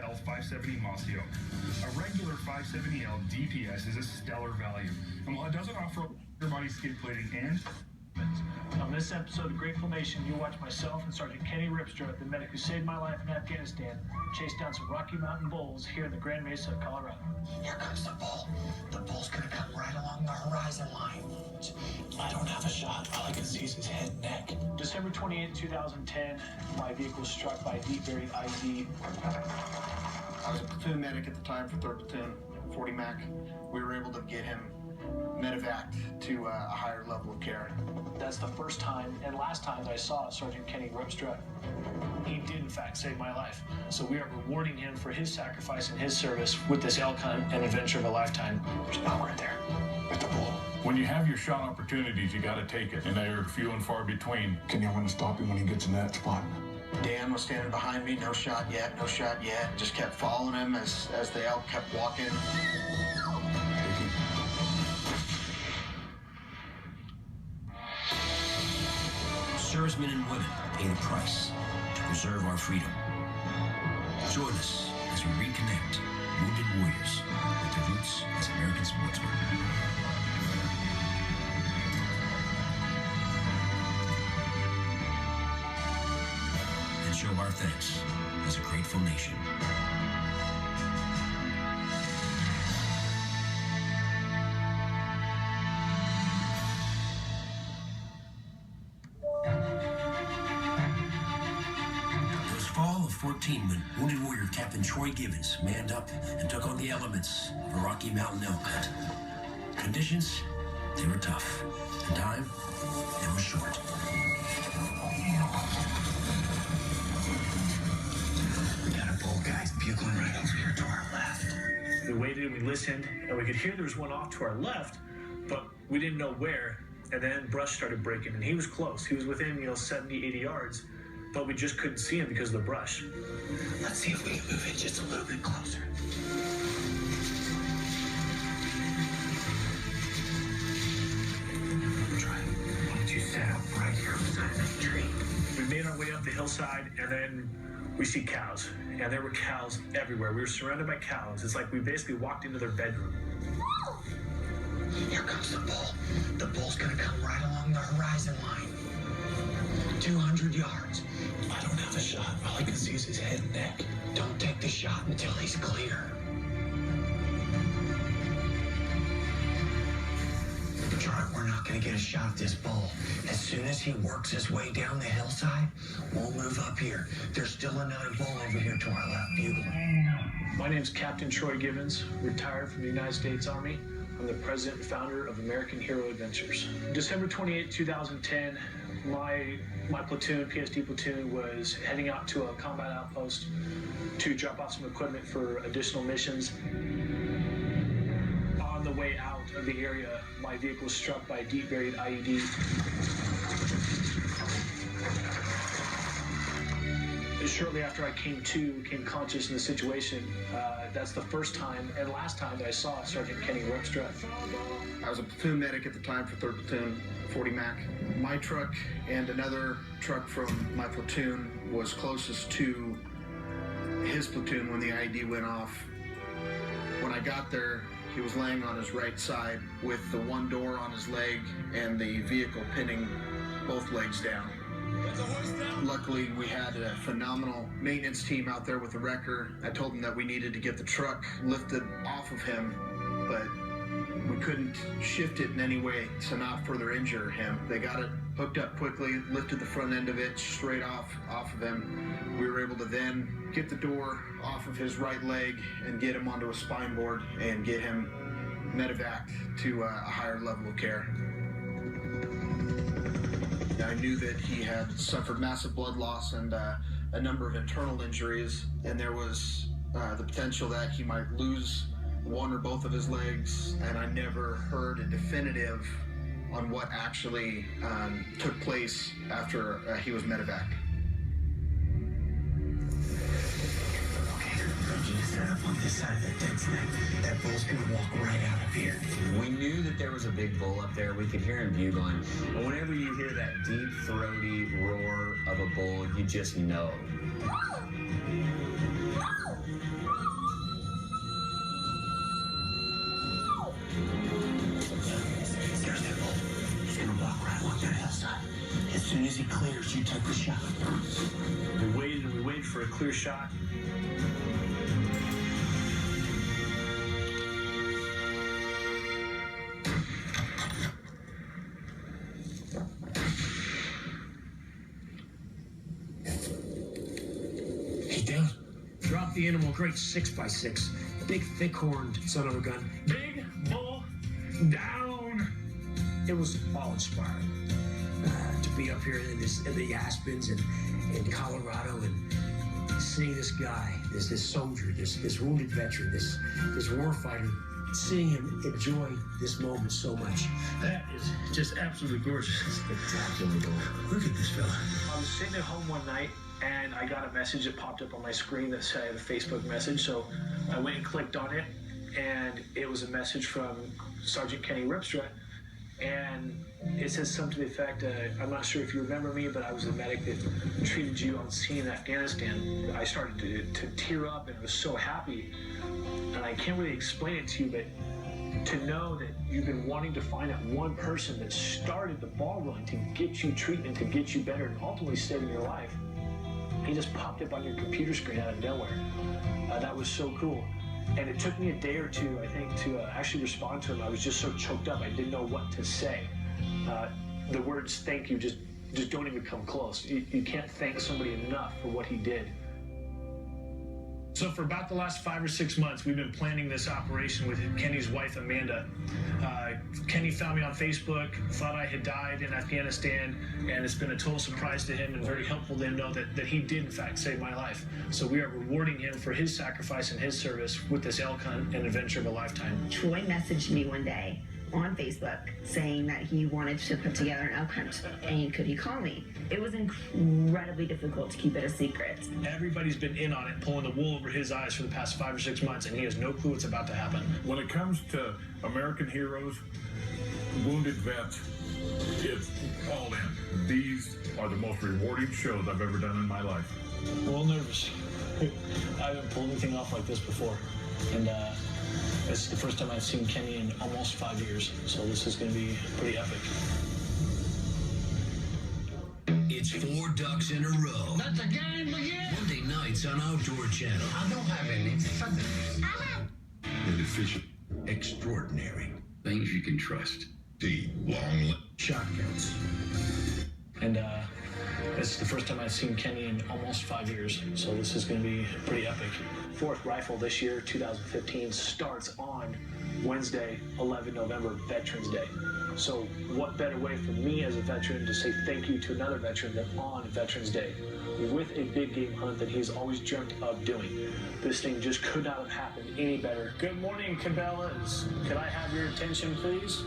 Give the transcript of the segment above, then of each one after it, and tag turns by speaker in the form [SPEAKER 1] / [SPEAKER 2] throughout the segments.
[SPEAKER 1] L570 Mossio. A regular 570L DPS is a stellar value, and while it doesn't offer body skid plating and
[SPEAKER 2] on this episode of Grateful Nation, you'll watch myself and Sergeant Kenny Rypstra, the medic who saved my life in Afghanistan, chase down some Rocky Mountain bulls here in the Grand Mesa, Colorado.
[SPEAKER 3] Here comes the bull. The bull's gonna come right along the horizon line. I don't have a shot. All I can see is his head and neck.
[SPEAKER 2] December 28, 2010, my vehicle was struck by a deep buried IED.
[SPEAKER 4] I was a platoon medic at the time for 3rd Platoon, 40 Mac. We were able to get him medevaced to a higher level of care.
[SPEAKER 2] That's the first time and last time that I saw Sergeant Kenny Rypstra. He did, in fact, save my life. So we are rewarding him for his sacrifice and his service with this elk hunt and adventure of a lifetime. There's power in there with the bull.
[SPEAKER 5] When you have your shot opportunities, you got to take it, and they are few and far between.
[SPEAKER 6] Can you want to stop him when he gets in that spot?
[SPEAKER 4] Dan was standing behind me, no shot yet, no shot yet. Just kept following him as the elk kept walking.
[SPEAKER 7] Servicemen and women pay the price to preserve our freedom. Join us as we reconnect wounded warriors with their roots as American sportsmen. And show our thanks as a grateful nation. Fall of 14 when Wounded Warrior Captain Troy Givens manned up and took on the elements of a Rocky Mountain elk hunt. Conditions, they were tough. And time, it was short.
[SPEAKER 3] We got a bull, guys, bugling right over here to our left.
[SPEAKER 2] We waited, we listened, and we could hear there was one off to our left, but we didn't know where. And then brush started breaking, and he was close. He was within, 70, 80 yards. But we just couldn't see him because of the brush.
[SPEAKER 3] Let's see if we can move it just a little bit closer. Try. Why don't you set up right here beside that tree?
[SPEAKER 2] We made our way up the hillside, and then we see cows. And there were cows everywhere. We were surrounded by cows. It's like we basically walked into their bedroom.
[SPEAKER 3] Here comes the bull. The bull's gonna come right along the horizon line. 200 yards. I don't have a shot. All I can see is his head and neck. Don't take the shot until he's clear. Troy, we're not going to get a shot at this bull. As soon as he works his way down the hillside, we'll move up here. There's still another bull over here to our left, bugling.
[SPEAKER 2] My name's Captain Troy Givens, retired from the United States Army. I'm the president and founder of American Hero Adventures. December 28, 2010, my platoon, PSD platoon, was heading out to a combat outpost to drop off some equipment for additional missions. On the way out of the area, my vehicle was struck by a deep buried IED. Shortly after I came conscious in the situation, that's the first time and last time that I saw Sergeant Kenny Rypstra.
[SPEAKER 4] I was a platoon medic at the time for 3rd Platoon, 40 Mac. My truck and another truck from my platoon was closest to his platoon when the IED went off. When I got there, he was laying on his right side with the one door on his leg and the vehicle pinning both legs down. Luckily, we had a phenomenal maintenance team out there with the wrecker. I told them that we needed to get the truck lifted off of him, but we couldn't shift it in any way to not further injure him. They got it hooked up quickly, lifted the front end of it straight off of him. We were able to then get the door off of his right leg and get him onto a spine board and get him medevaced to a higher level of care. I knew that he had suffered massive blood loss and a number of internal injuries, and there was the potential that he might lose one or both of his legs, and I never heard a definitive on what actually took place after he was medevaced.
[SPEAKER 3] Set up on this side of that dead snake. That bull's gonna walk right out of here.
[SPEAKER 8] We knew that there was a big bull up there. We could hear him bugling. And whenever you hear that deep, throaty roar of a bull, you just know.
[SPEAKER 3] soon as he clears, you took the shot.
[SPEAKER 2] We waited and we waited for a clear shot.
[SPEAKER 3] He's down.
[SPEAKER 7] Drop the animal, great 6x6. Big, thick-horned son of a gun.
[SPEAKER 2] Big bull down.
[SPEAKER 7] It was awe-inspiring to be up here in the Aspens and in Colorado and seeing this guy, this soldier, this wounded veteran, this warfighter, seeing him enjoy this moment so much.
[SPEAKER 2] That is just absolutely gorgeous.
[SPEAKER 7] Spectacular. Look at this fella.
[SPEAKER 2] I was sitting at home one night and I got a message that popped up on my screen that said a Facebook message. So I went and clicked on it, and it was a message from Sergeant Kenny Rypstra. And it says something to the effect, I'm not sure if you remember me, but I was the medic that treated you on scene in Afghanistan. I started to tear up and I was so happy. And I can't really explain it to you, but to know that you've been wanting to find that one person that started the ball rolling to get you treatment, to get you better, and ultimately saving your life. He just popped up on your computer screen out of nowhere. That was so cool. And it took me a day or two, I think, to actually respond to him. I was just so choked up, I didn't know what to say. The words thank you just don't even come close. You can't thank somebody enough for what he did. So for about the last 5 or 6 months, we've been planning this operation with Kenny's wife, Amanda. Kenny found me on Facebook, thought I had died in Afghanistan, and it's been a total surprise to him and very helpful to him know that he did, in fact, save my life. So we are rewarding him for his sacrifice and his service with this elk hunt and adventure of a lifetime.
[SPEAKER 9] Troy messaged me one day on Facebook saying that he wanted to put together an elk hunt, and could he call me? It was incredibly difficult to keep it a secret.
[SPEAKER 2] Everybody's been in on it, pulling the wool over his eyes for the past 5 or 6 months, and he has no clue what's about to happen.
[SPEAKER 5] When it comes to American heroes, wounded vets, it's all in. These are the most rewarding shows I've ever done in my life.
[SPEAKER 2] I'm a little nervous. I haven't pulled anything off like this before, and this is the first time I've seen Kenny in almost 5 years, so this is going to be pretty epic.
[SPEAKER 7] It's 4 ducks in a row.
[SPEAKER 3] Let the game begin.
[SPEAKER 7] Monday nights on Outdoor Channel.
[SPEAKER 3] I don't have any feathers.
[SPEAKER 6] And efficient.
[SPEAKER 7] Extraordinary.
[SPEAKER 6] Things you can trust. The long
[SPEAKER 2] Shotguns. And this is the first time I've seen Kenny in almost 5 years, so this is going to be pretty epic. 4th rifle this year, 2015, starts on Wednesday, 11 November, Veterans Day. So what better way for me as a veteran to say thank you to another veteran than on Veterans Day with a big game hunt that he's always dreamt of doing. This thing just could not have happened any better. Good morning, Cabela's. Could I have your attention, please?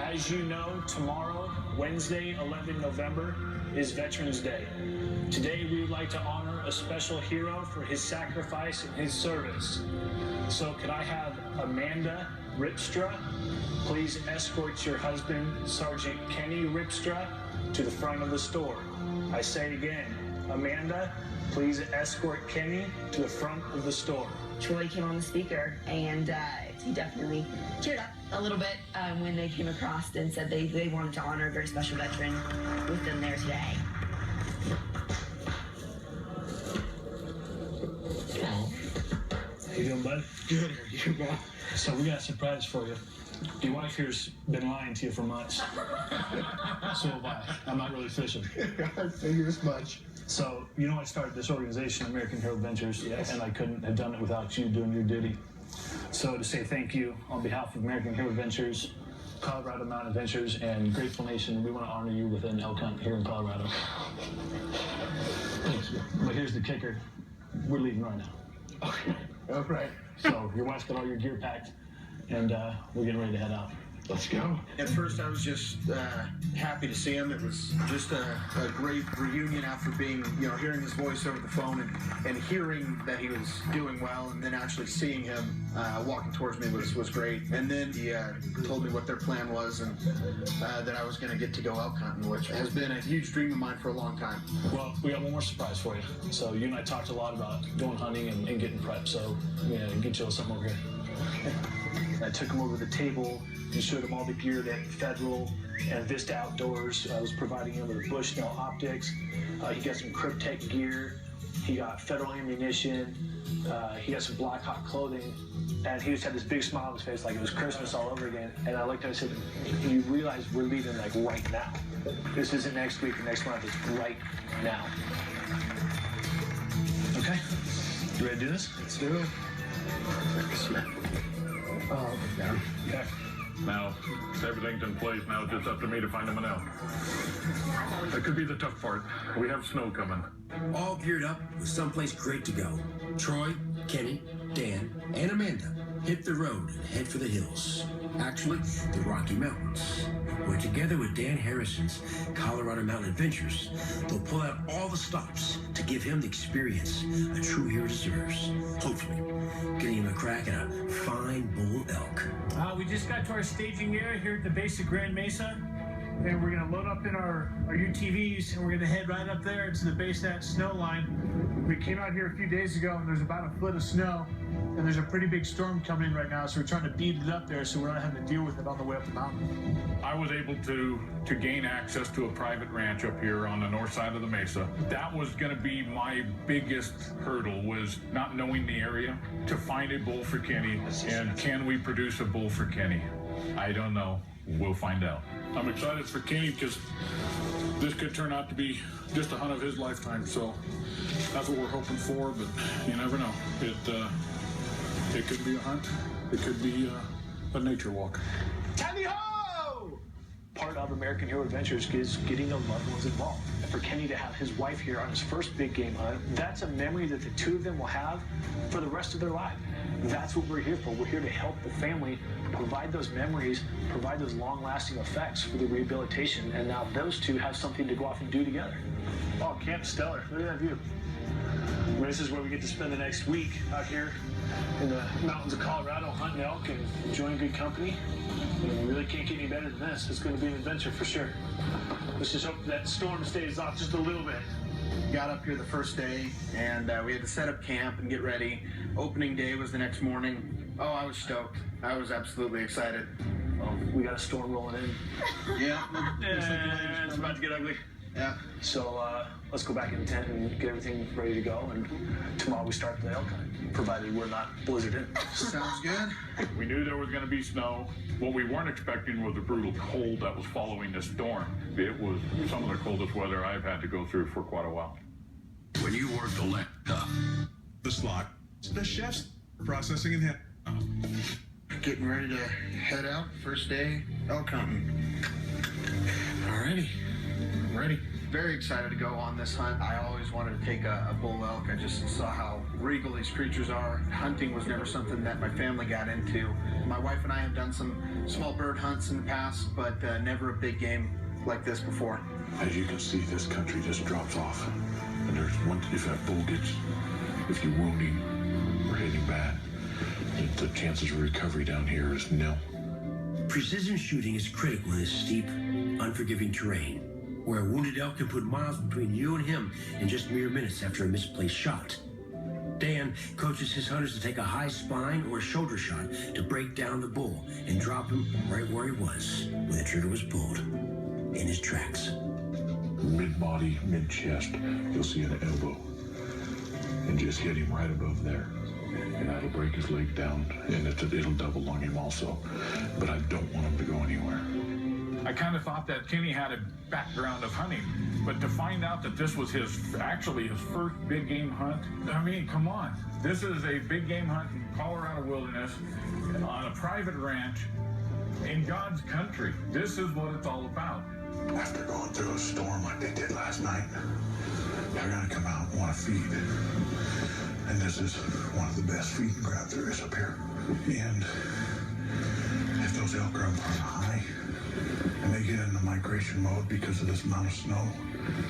[SPEAKER 2] As you know, tomorrow, Wednesday, 11 November, is Veterans Day. Today, we would like to honor a special hero for his sacrifice and his service. So could I have Amanda Rypstra please escort your husband, Sergeant Kenny Rypstra, to the front of the store? I say again, Amanda, please escort Kenny to the front of the store.
[SPEAKER 9] Troy came on the speaker, and he definitely teared up a little bit when they came across and said they wanted to honor a very special veteran with them there today.
[SPEAKER 2] How you doing, bud?
[SPEAKER 3] Good, you man.
[SPEAKER 2] So we got a surprise for you. Your wife here's been lying to you for months. So have I. I'm not really fishing.
[SPEAKER 4] I figured as much.
[SPEAKER 2] So, you know, I started this organization, American Hero Adventures, and I couldn't have done it without you doing your duty. So to say thank you on behalf of American Hero Adventures, Colorado Mountain Adventures, and Grateful Nation, we want to honor you with an elk hunt here in Colorado.
[SPEAKER 3] Thank you.
[SPEAKER 2] But here's the kicker. We're leaving right now.
[SPEAKER 3] Okay. All right.
[SPEAKER 2] So your wife's got all your gear packed, and we're getting ready to head out.
[SPEAKER 3] Let's go.
[SPEAKER 4] At first, I was just happy to see him. It was just a great reunion after being, hearing his voice over the phone and hearing that he was doing well, and then actually seeing him walking towards me was great. And then he told me what their plan was and that I was going to get to go elk hunting, which has been a huge dream of mine for a long time.
[SPEAKER 2] Well, we got one more surprise for you. So you and I talked a lot about going hunting and getting prepped, so get you something over here. I took him over the table and showed him all the gear that Federal and Vista Outdoors was providing him with Bushnell optics. He got some Cryptek gear. He got federal ammunition. He got some Black Hawk clothing. And he just had this big smile on his face like it was Christmas all over again. And I looked at him and said, you realize we're leaving like right now. This isn't next week or next month, it's right now. Okay, you ready to do this?
[SPEAKER 4] Let's do it.
[SPEAKER 2] Oh, yeah. Okay.
[SPEAKER 5] Now, everything's in place. Now it's just up to me to find a Manel. That could be the tough part. We have snow coming.
[SPEAKER 7] All geared up with someplace great to go. Troy, Kenny, Dan, and Amanda hit the road and head for the hills. Actually, the Rocky Mountains, where together with Dan Harrison's Colorado Mountain Adventures, they'll pull out all the stops to give him the experience a true hero deserves. Hopefully, getting him a crack at a fine bull elk.
[SPEAKER 2] We just got to our staging area here at the base of Grand Mesa, and we're going to load up in our UTVs, and we're going to head right up there to the base of that snow line. We came out here a few days ago, and there's about a foot of snow, and there's a pretty big storm coming in right now, so we're trying to beat it up there so we're not having to deal with it on the way up the mountain.
[SPEAKER 5] I was able to gain access to a private ranch up here on the north side of the mesa. That was going to be my biggest hurdle, was not knowing the area, to find a bull for Kenny. And can we produce a bull for Kenny? I don't know. We'll find out. I'm excited for Kenny because this could turn out to be just a hunt of his lifetime. So that's what we're hoping for, but you never know. It could be a hunt. It could be a nature walk.
[SPEAKER 2] Tally ho! Part of American Hero Adventures is getting the loved ones involved. And for Kenny to have his wife here on his first big game hunt, that's a memory that the two of them will have for the rest of their life. That's what we're here for. We're here to help the family provide those memories, provide those long-lasting effects for the rehabilitation, and now those two have something to go off and do together. Oh, Camp Stellar, look at that view. I mean, this is where we get to spend the next week out here in the mountains of Colorado hunting elk and enjoying good company. And we really can't get any better than this. It's going to be an adventure for sure. Let's just hope that storm stays off just a little bit.
[SPEAKER 4] Got up here the first day, and we had to set up camp and get ready. Opening day was the next morning. Oh, I was stoked. I was absolutely excited.
[SPEAKER 2] Well, we got a storm rolling in.
[SPEAKER 4] Yeah.
[SPEAKER 2] And it's about to get ugly.
[SPEAKER 4] Yeah.
[SPEAKER 2] So let's go back in the tent and get everything ready to go. And tomorrow we start the elk hunt, provided we're not blizzarded in.
[SPEAKER 4] Sounds good.
[SPEAKER 5] We knew there was going to be snow. What we weren't expecting was the brutal cold that was following the storm. It was some of the coldest weather I've had to go through for quite a while.
[SPEAKER 6] When you work the left up,
[SPEAKER 1] The slot. The chef's processing and
[SPEAKER 4] Getting ready to head out. First day elk hunting. Alrighty. I'm ready. Very excited to go on this hunt. I always wanted to take a bull elk. I just saw how regal these creatures are. Hunting was never something that my family got into. My wife and I have done some small bird hunts in the past, but never a big game like this before.
[SPEAKER 6] as you can see, this country just drops off. And there's one, if that bull gets, if you're wounding or hitting bad, the chances of recovery down here is nil.
[SPEAKER 7] Precision shooting is critical in this steep, unforgiving terrain, where a wounded elk can put miles between you and him in just mere minutes after a misplaced shot. Dan coaches his hunters to take a high spine or a shoulder shot to break down the bull and drop him right where he was when the trigger was pulled, in his tracks.
[SPEAKER 6] Mid-body, mid-chest, you'll see an elbow. And just hit him right above there. And that'll break his leg down, and it'll double lung him also. But I don't want him to go anywhere.
[SPEAKER 5] I kind of thought that Kenny had a background of hunting, but to find out that this was actually his first big game hunt, I mean, come on. This is a big game hunt in Colorado wilderness on a private ranch in God's country. This is what it's all about.
[SPEAKER 6] After going through a storm like they did last night, they're gonna come out and want to feed. And this is one of the best feeding grounds there is up here. And if those elk are up high and they get into migration mode because of this amount of snow,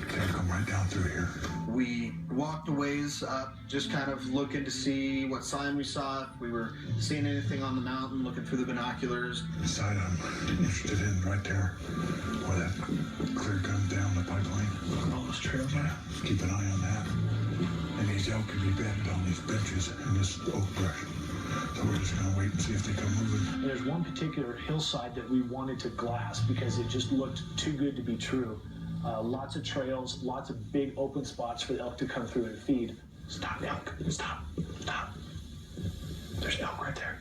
[SPEAKER 6] they'll come right down through here.
[SPEAKER 4] We walked a ways up, just kind of looking to see what sign we saw, if we were seeing anything on the mountain, looking through the binoculars.
[SPEAKER 6] The side I'm interested in right there, where that clear comes down the pipeline.
[SPEAKER 2] All those trails,
[SPEAKER 6] Yeah, keep an eye on that. And these elk can be bedded on these benches in this oak brush. So So we're just gonna wait and see if they come moving.
[SPEAKER 2] And there's one particular hillside that we wanted to glass because it just looked too good to be true. Lots of trails, lots of big open spots for the elk to come through and feed. Stop, elk. Stop. Stop. There's an elk right there.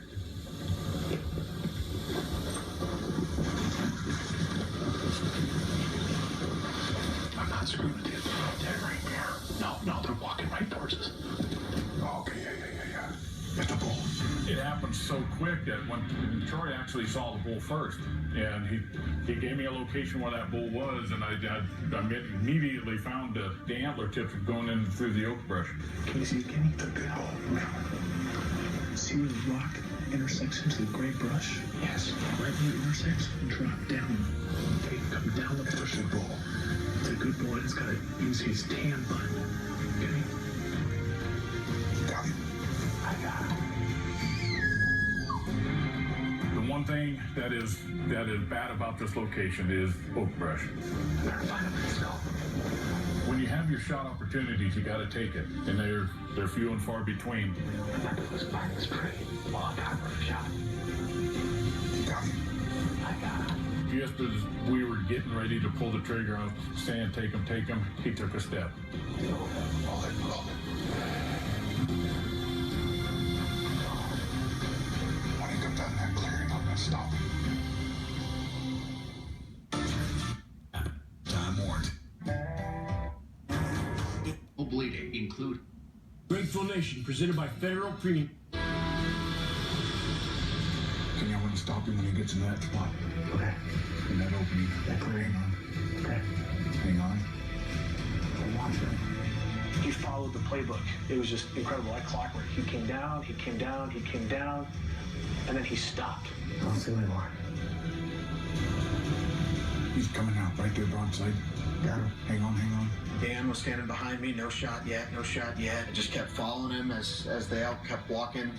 [SPEAKER 2] I'm not screwing with you. They're out there right now. No, they're walking right towards us.
[SPEAKER 6] Oh, okay, yeah. It's a bull.
[SPEAKER 5] It happened so quick that when Troy actually saw the bull first, and he gave me a location where that bull was, and I immediately found the antler tips going in through the oak brush.
[SPEAKER 2] Can you see it, Kenny? It's a good bull. See where the rock intersects into the gray brush? Yes. Right where it intersects, drop down. Okay, come down the brush.
[SPEAKER 6] It's a bull.
[SPEAKER 2] It's a good boy. It's got to use his tan bun. Okay?
[SPEAKER 6] Got him.
[SPEAKER 2] I got him.
[SPEAKER 5] The one thing that is bad about this location is oak brush.
[SPEAKER 2] I better find him. Let's go.
[SPEAKER 5] When you have your shot opportunities, you got to take it, and they're few and far between.
[SPEAKER 2] I'm not going to find this tree. Well, I got him for a shot.
[SPEAKER 6] Got him.
[SPEAKER 2] I got him.
[SPEAKER 5] Just as we were getting ready to pull the trigger on saying take him, he took a step.
[SPEAKER 6] When he comes down that clearing, I'm gonna stop him.
[SPEAKER 3] Time warrant. Bleeding include.
[SPEAKER 7] Grateful Nation, presented by Federal Premium.
[SPEAKER 6] Can you want to stop him when he gets in that spot?
[SPEAKER 2] Okay.
[SPEAKER 6] In that opening. Hang on.
[SPEAKER 2] Okay.
[SPEAKER 6] Hang on.
[SPEAKER 2] Watch him. He followed the playbook. It was just incredible, like clockwork. He came down, and then he stopped. I'll see my mark.
[SPEAKER 6] He's coming out right there, broadside.
[SPEAKER 2] Got him.
[SPEAKER 6] Hang on.
[SPEAKER 4] Dan was standing behind me, no shot yet. I just kept following him as the elk kept walking.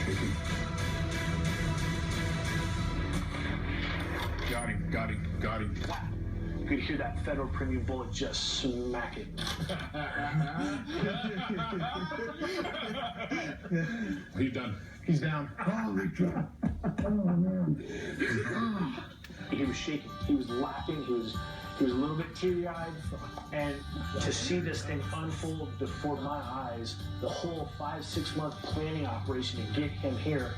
[SPEAKER 6] Take him. Got him.
[SPEAKER 2] You could hear that Federal Premium bullet just smack it.
[SPEAKER 5] He's done.
[SPEAKER 2] He's down.
[SPEAKER 6] Holy crap.
[SPEAKER 2] He was shaking. He was laughing. He was a little bit teary-eyed. And to see this thing unfold before my eyes, the whole 5-6 month planning operation to get him here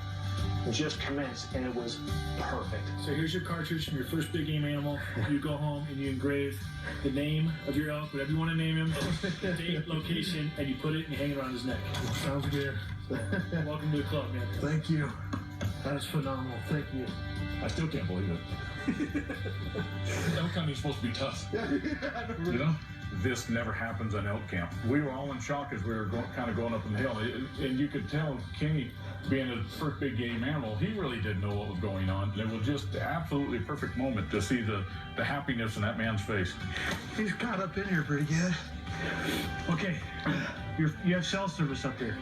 [SPEAKER 2] just commenced, and it was perfect. So here's your cartridge from your first big game animal. You go home and you engrave the name of your elk, whatever you want to name him, date, location, and you put it and you hang it around his neck.
[SPEAKER 4] Sounds good.
[SPEAKER 2] Welcome to the club, man.
[SPEAKER 4] Thank you. That is phenomenal. Thank you.
[SPEAKER 5] I still can't believe it. Elk hunting is supposed to be tough. You know? This never happens on elk camp. We were all in shock as we were kind of going up in the hill. And you could tell Kenny, being his first big game animal, he really didn't know what was going on. And it was just an absolutely perfect moment to see the happiness in that man's face.
[SPEAKER 4] He's caught up in here pretty good.
[SPEAKER 2] Okay, you have cell service up there.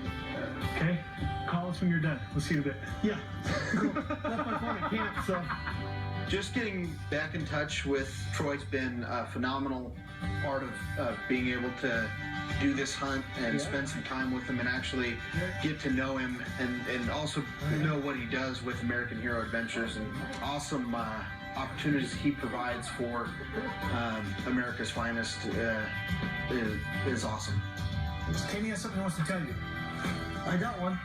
[SPEAKER 2] Okay? Call us when you're done. We'll see you in a bit.
[SPEAKER 4] Yeah. Cool. That's my phone at camp, so. Just getting back in touch with Troy's been a phenomenal part of being able to do this hunt and spend some time with him and actually get to know him and also know what he does with American Hero Adventures and awesome opportunities he provides for America's Finest is awesome.
[SPEAKER 2] Kenny has something he wants to tell you.
[SPEAKER 4] I got one.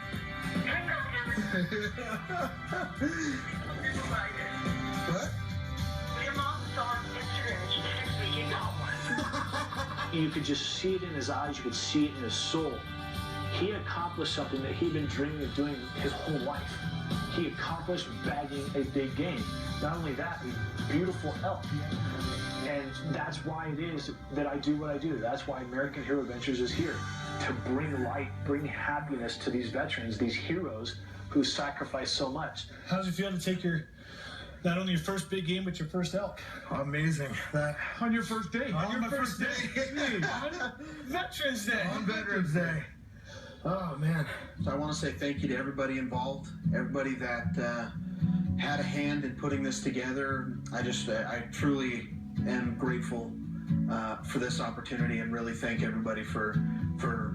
[SPEAKER 4] What?
[SPEAKER 10] Your mom saw on Instagram and she texted me you got one.
[SPEAKER 2] You could just see it in his eyes. You could see it in his soul. He accomplished something that he'd been dreaming of doing his whole life. He accomplished bagging a big game. Not only that, a beautiful elk. And that's why it is that I do what I do. That's why American Hero Adventures is here, to bring light, bring happiness to these veterans, these heroes who sacrifice so much. How does it feel to take not only your first big game, but your first elk?
[SPEAKER 4] Amazing. That
[SPEAKER 2] On your first day.
[SPEAKER 4] On my first day.
[SPEAKER 2] On Veterans Day.
[SPEAKER 4] On Veterans Day. Oh, man. So I want to say thank you to everybody involved, everybody that had a hand in putting this together. I truly am grateful for this opportunity, and really thank everybody for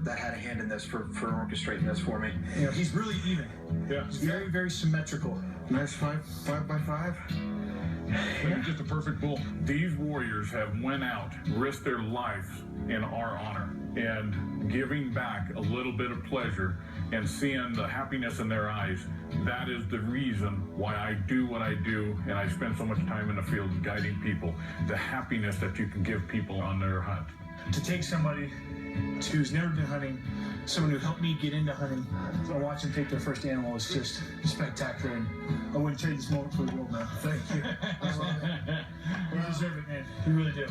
[SPEAKER 4] that had a hand in this, for orchestrating this for me.
[SPEAKER 2] You know, he's really even.
[SPEAKER 5] Yeah.
[SPEAKER 2] He's very, very symmetrical.
[SPEAKER 4] Nice 5x5.
[SPEAKER 5] Yeah. Just a perfect bull. These warriors have went out, risked their lives in our honor, and giving back a little bit of pleasure and seeing the happiness in their eyes. That is the reason why I do what I do, and I spend so much time in the field guiding people. The happiness that you can give people on their hunt.
[SPEAKER 2] To take somebody who's never been hunting, someone who helped me get into hunting, to watch them take their first animal is just spectacular. And I wouldn't trade this moment for the world, man. Thank you. I love it. You deserve it, man. You really do.